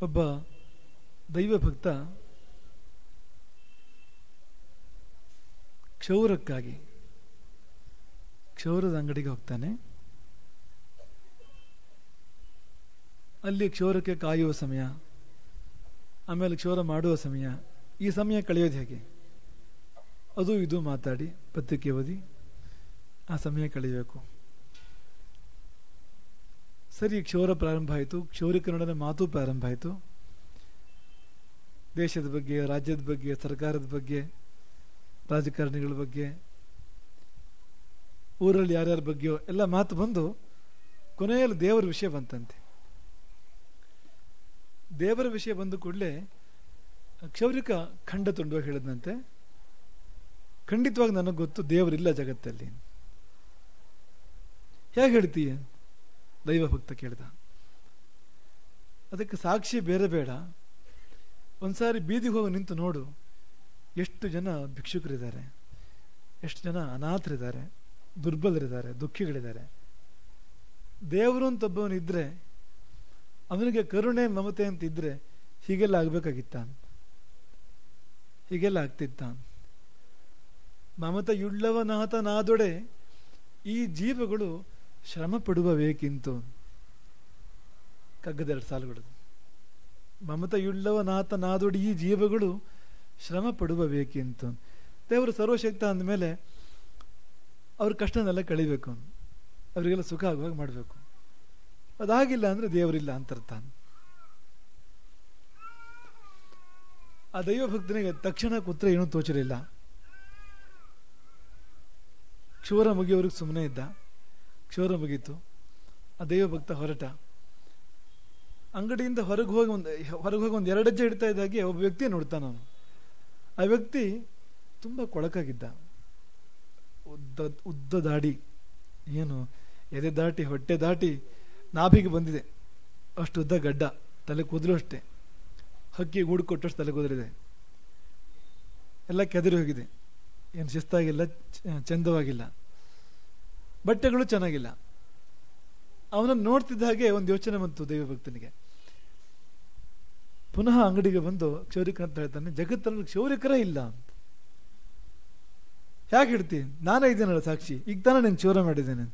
ಒಬ್ಬ ದೈವ ಭಕ್ತ ಕ್ಷೌರಕ್ಕಾಗಿ ಕ್ಷೌರದ ಅಂಗಡಿಗೆ ಹೋಗ್ತಾನೆ. ಅಲ್ಲಿ ಕ್ಷೌರಕ್ಕೆ ಕಾಯುವ ಸಮಯ, ಆಮೇಲೆ ಕ್ಷೌರ ಮಾಡುವ ಸಮಯ, ಈ ಸಮಯ ಕಳೆಯೋದು ಹೇಗೆ? ಅದು ಇದು ಮಾತಾಡಿ ಪತ್ರಿಕೆ ಓದಿ ಆ ಸಮಯ ಕಳೆಯಬೇಕು. ಸರಿ, ಕ್ಷೌರ ಪ್ರಾರಂಭ ಆಯಿತು. ಕ್ಷೌರಿಕನೊಡನೆ ಮಾತು ಪ್ರಾರಂಭ ಆಯಿತು. ದೇಶದ ಬಗ್ಗೆ, ರಾಜ್ಯದ ಬಗ್ಗೆ, ಸರ್ಕಾರದ ಬಗ್ಗೆ, ರಾಜಕಾರಣಿಗಳ ಬಗ್ಗೆ, ಊರಲ್ಲಿ ಯಾರ್ಯಾರ ಬಗ್ಗೆಯೋ ಎಲ್ಲ ಮಾತು ಬಂದು ಕೊನೆಯಲ್ಲಿ ದೇವರ ವಿಷಯ ಬಂತಂತೆ. ದೇವರ ವಿಷಯ ಬಂದ ಕೂಡಲೇ ಕ್ಷೌರಿಕ ಖಂಡ ತುಂಡುವಾಗಿ ಹೇಳಿದಂತೆ, ಖಂಡಿತವಾಗಿ ನನಗೆ ಗೊತ್ತು ದೇವರಿಲ್ಲ ಜಗತ್ತಲ್ಲಿ. ಹೇಗೆ ಹೇಳ್ತೀಯ? ದೈವ ಭಕ್ತ ಕೇಳಿದ. ಅದಕ್ಕೆ ಸಾಕ್ಷಿ ಬೇರೆ ಬೇಡ, ಒಂದ್ಸಾರಿ ಬೀದಿಗೆ ಹೋಗಿ ನಿಂತು ನೋಡು, ಎಷ್ಟು ಜನ ಭಿಕ್ಷುಕರಿದ್ದಾರೆ, ಎಷ್ಟು ಜನ ಅನಾಥರಿದ್ದಾರೆ, ದುರ್ಬಲರಿದ್ದಾರೆ, ದುಃಖಿಗಳಿದ್ದಾರೆ. ದೇವರು ಅಂತೊಬ್ಬವನಿದ್ರೆ, ಅವನಿಗೆ ಕರುಣೆ ಮಮತೆ ಅಂತ ಇದ್ರೆ ಹೀಗೆಲ್ಲ ಆಗ್ಬೇಕಾಗಿತ್ತ? ಹೀಗೆಲ್ಲ ಆಗ್ತಿತ್ತ? ಮಮತೆಯುಳ್ಳವನಾಥನಾದೊಡೆ ಈ ಜೀವಗಳು ಶ್ರಮ ಪಡುವಬೇಕಿಂತು. ಕಗ್ಗದೆರಡು ಸಾಲುಗಳು. ಮಮತೆಯುಳ್ಳವನಾಥನಾದೊಡೆ ಈ ಜೀವಗಳು ಶ್ರಮ ಪಡುವಬೇಕಿಂತು. ದೇವರು ಸರ್ವಶಕ್ತ ಅಂದಮೇಲೆ ಅವ್ರ ಕಷ್ಟನೆಲ್ಲ ಕಳಿಬೇಕು, ಅವರಿಗೆಲ್ಲ ಸುಖ ಆಗುವಾಗ ಮಾಡಬೇಕು. ಅದಾಗಿಲ್ಲ ಅಂದ್ರೆ ದೇವರಿಲ್ಲ ಅಂತರ್ಥ. ಆ ದೈವ ಭಕ್ತನಿಗೆ ತಕ್ಷಣ ಕೂತ್ರೆ ಏನೂ ತೋಚಲಿಲ್ಲ. ಕ್ಷೌರ ಮುಗಿಯೋರಿಗೆ ಸುಮ್ಮನೆ ಇದ್ದ. ಕ್ಷೌರ ಮುಗೀತು. ಆ ದೈವ ಭಕ್ತ ಹೊರಟ. ಅಂಗಡಿಯಿಂದ ಹೊರಗೆ ಹೋಗಿ ಒಂದು 2 ಹೆಜ್ಜೆ ಇಡ್ತಾ ಇದ್ದಾಗೆ ಒಬ್ಬ ವ್ಯಕ್ತಿ ನೋಡ್ತಾನ. ಅವನು ಆ ವ್ಯಕ್ತಿ ತುಂಬ ಕೊಳಕಾಗಿದ್ದ. ಉದ್ದ ದಾಡಿ, ಏನು ಎದೆ ದಾಟಿ ಹೊಟ್ಟೆ ದಾಟಿ ನಾಭಿಗೆ ಬಂದಿದೆ, ಅಷ್ಟು ಉದ್ದ ಗಡ್ಡ. ತಲೆ ಕೂದಲು ಅಷ್ಟೇ, ಹಕ್ಕಿ ಗೂಡು ಕೊಟ್ಟಷ್ಟು ತಲೆ ಕೂದಲಿದೆ. ಎಲ್ಲ ಕೆದರಿ ಹೋಗಿದೆ, ಏನು ಶಿಸ್ತಾಗಿಲ್ಲ, ಚಂದವಾಗಿಲ್ಲ, ಬಟ್ಟೆಗಳು ಚೆನ್ನಾಗಿಲ್ಲ. ಅವನನ್ನು ನೋಡ್ತಿದ್ದ ಹಾಗೆ ಒಂದು ಯೋಚನೆ ಬಂತು ದೈವ ಭಕ್ತನಿಗೆ. ಪುನಃ ಅಂಗಡಿಗೆ ಬಂದು ಕ್ಷೌರಿಕ ಅಂತ ಹೇಳ್ತಾನೆ, ಜಗತ್ತಲ್ಲಿ ಕ್ಷೌರಿಕರೇ ಇಲ್ಲ ಅಂತ. ಹೇಗೆ ಹೇಳ್ತೀನಿ? ನಾನೇ ಇದ್ದೇನಲ್ಲ ಸಾಕ್ಷಿ, ಈಗ ತಾನೇ ನಾನು ಕ್ಷೌರ ಮಾಡಿದ್ದೇನೆ.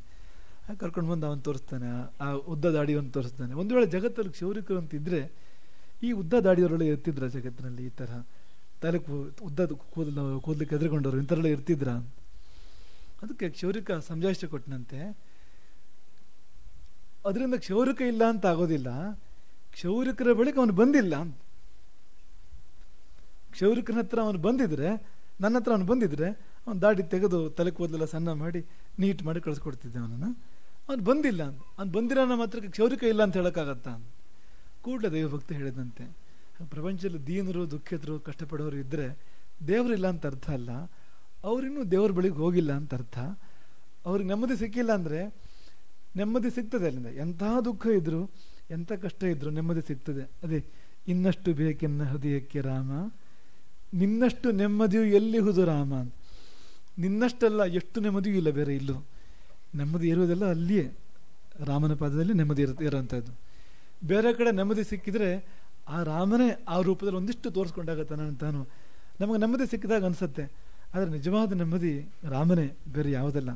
ಕರ್ಕೊಂಡು ಬಂದು ಅವನು ತೋರಿಸ್ತಾನೆ, ಆ ಉದ್ದ ದಾಡಿಯನ್ನು ತೋರಿಸ್ತಾನೆ. ಒಂದು ವೇಳೆ ಜಗತ್ತಲ್ಲಿ ಕ್ಷೌರಿಕರು ಅಂತಿದ್ರೆ ಈ ಉದ್ದ ದಾಡಿಯವರೆಲ್ಲ ಇರ್ತಿದ್ರ ಜಗತ್ತಿನಲ್ಲಿ? ಈ ಥರ ತಲೆ ಉದ್ದ ಕೂದಲಿಕ್ಕೆ ಹೆದರ್ಕೊಂಡವ್ರು ಇಂಥವರೆಲ್ಲ ಇರ್ತಿದ್ರ? ಅದಕ್ಕೆ ಕ್ಷೌರಿಕ ಸಮಜಾಯಿಷಿ ಕೊಟ್ಟನಂತೆ, ಅದರಿಂದ ಕ್ಷೌರಿಕ ಇಲ್ಲ ಅಂತ ಆಗೋದಿಲ್ಲ, ಕ್ಷೌರಿಕರ ಬಳಿಕ ಅವನು ಬಂದಿಲ್ಲ ಅಂತ. ಕ್ಷೌರಿಕನ ಹತ್ರ ಅವನು ಬಂದಿದ್ರೆ, ನನ್ನ ಹತ್ರ ಅವನು ಬಂದಿದ್ರೆ, ಅವನು ದಾಡಿ ತೆಗೆದು ತಲೆ ಕೂದಲೆಲ್ಲ ಸಣ್ಣ ಮಾಡಿ ನೀಟ್ ಮಾಡಿ ಕಳಿಸ್ಕೊಡ್ತಿದ್ದೆ ಅವನನ್ನು. ಅವನು ಬಂದಿಲ್ಲ ಅಂತ. ಅವ್ನು ಬಂದಿರೋ ನಮ್ಮ ಹತ್ರಕ್ಕೆ ಕ್ಷೌರಿಕ ಇಲ್ಲ ಅಂತ ಹೇಳೋಕ್ಕಾಗತ್ತಾ? ಕೂಡಲೇ ದೈವಭಕ್ತಿ ಹೇಳಿದಂತೆ, ಪ್ರಪಂಚದಲ್ಲಿ ದೀನರು, ದುಃಖಿತರು, ಕಷ್ಟಪಡೋರು ಇದ್ದರೆ ದೇವರಿಲ್ಲ ಅಂತ ಅರ್ಥ ಅಲ್ಲ, ಅವರಿನ್ನೂ ದೇವ್ರ ಬಳಿಗೆ ಹೋಗಿಲ್ಲ ಅಂತ ಅರ್ಥ. ಅವ್ರಿಗೆ ನೆಮ್ಮದಿ ಸಿಕ್ಕಿಲ್ಲ ಅಂದರೆ ನೆಮ್ಮದಿ ಸಿಗ್ತದೆ ಅಲ್ಲಿಂದ. ಎಂಥ ದುಃಖ ಇದ್ರು, ಎಂಥ ಕಷ್ಟ ಇದ್ರು ನೆಮ್ಮದಿ ಸಿಗ್ತದೆ. ಅದೇ ಇನ್ನಷ್ಟು ಬೇಕೆನ್ನ ಹೃದಯಕ್ಕೆ ರಾಮ, ನಿನ್ನಷ್ಟು ನೆಮ್ಮದಿಯು ಎಲ್ಲಿಹುದು ರಾಮ. ನಿನ್ನಷ್ಟೆಲ್ಲ ಎಷ್ಟು ನೆಮ್ಮದಿಯೂ ಇಲ್ಲ ಬೇರೆ ಇಲ್ಲೂ. ನೆಮ್ಮದಿ ಇರುವುದೆಲ್ಲ ಅಲ್ಲಿಯೇ, ರಾಮನ ಪಾದದಲ್ಲಿ ನೆಮ್ಮದಿ ಇರೋಂಥದ್ದು. ಬೇರೆ ಕಡೆ ನೆಮ್ಮದಿ ಸಿಕ್ಕಿದ್ರೆ ಆ ರಾಮನೇ ಆ ರೂಪದಲ್ಲಿ ಒಂದಿಷ್ಟು ತೋರಿಸ್ಕೊಂಡಾಗತ್ತಾನ ತಾನು. ನಮಗೆ ನೆಮ್ಮದಿ ಸಿಕ್ಕಿದಾಗ ಅನಿಸುತ್ತೆ, ಆದರೆ ನಿಜವಾದ ನೆಮ್ಮದಿ ರಾಮನೇ, ಬೇರೆ ಯಾವುದಲ್ಲ.